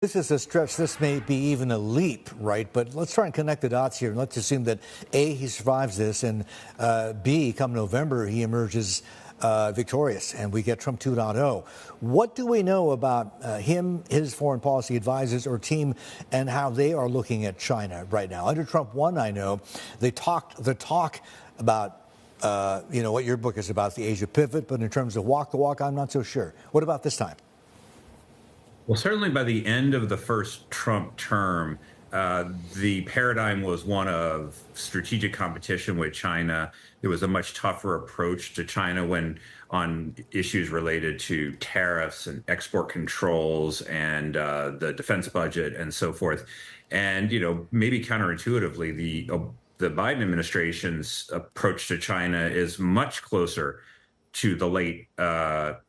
This is a stretch. This may be even a leap, right? But let's try and connect the dots here. And let's assume that A, he survives this, and B, come November, he emerges victorious, and we get Trump 2.0. What do we know about him, his foreign policy advisors or team, and how they are looking at China right now? Under Trump 1, I know they talked the talk about what your book is about, the Asia pivot, but in terms of walk the walk, I'm not so sure. What about this time? Well, certainly by the end of the first Trump term, the paradigm was one of strategic competition with China. There was a much tougher approach to China on issues related to tariffs and export controls and the defense budget and so forth. And, maybe counterintuitively, the Biden administration's approach to China is much closer to the late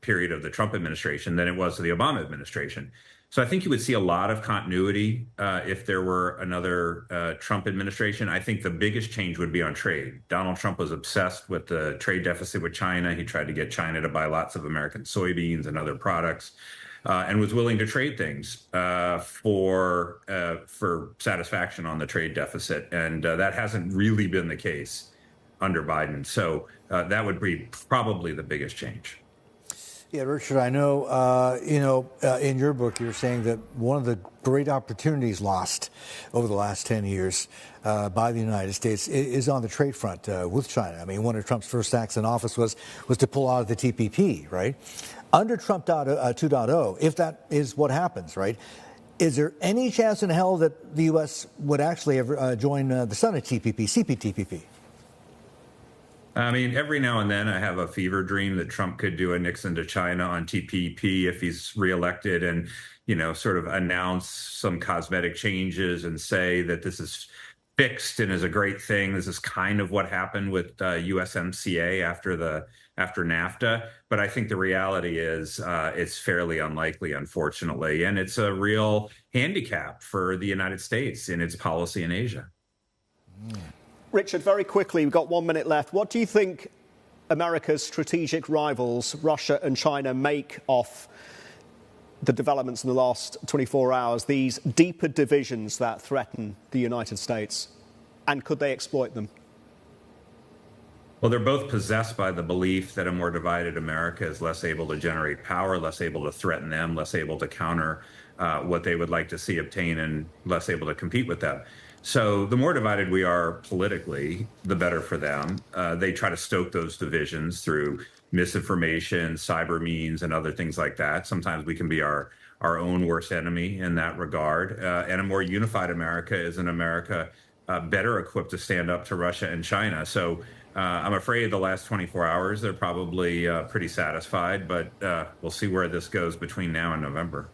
period of the Trump administration than it was to the Obama administration. So I think you would see a lot of continuity if there were another Trump administration. I think the biggest change would be on trade. Donald Trump was obsessed with the trade deficit with China. He tried to get China to buy lots of American soybeans and other products, and was willing to trade things for satisfaction on the trade deficit. And that hasn't really been the case under Biden. So that would be probably the biggest change. Yeah, Richard, I know, in your book, you're saying that one of the great opportunities lost over the last 10 years by the United States is on the trade front with China. I mean, one of Trump's first acts in office was to pull out of the TPP, right? Under Trump 2.0, if that is what happens, right, is there any chance in hell that the U.S. would actually ever join the Senate TPP, CPTPP? I mean, every now and then I have a fever dream that Trump could do a Nixon to China on TPP if he's reelected and, sort of announce some cosmetic changes and say that this is fixed and is a great thing. This is kind of what happened with USMCA after NAFTA. But I think the reality is it's fairly unlikely, unfortunately. And it's a real handicap for the United States in its policy in Asia. Richard, very quickly, we've got 1 minute left. What do you think America's strategic rivals, Russia and China, make of the developments in the last 24 hours, these deeper divisions that threaten the United States? And could they exploit them? Well, they're both possessed by the belief that a more divided America is less able to generate power, less able to threaten them, less able to counter what they would like to see obtain, and less able to compete with them. So the more divided we are politically, the better for them. They try to stoke those divisions through misinformation, cyber means, and other things like that. Sometimes we can be our own worst enemy in that regard. And a more unified America is an America better equipped to stand up to Russia and China. So I'm afraid the last 24 hours, they're probably pretty satisfied, but we'll see where this goes between now and November.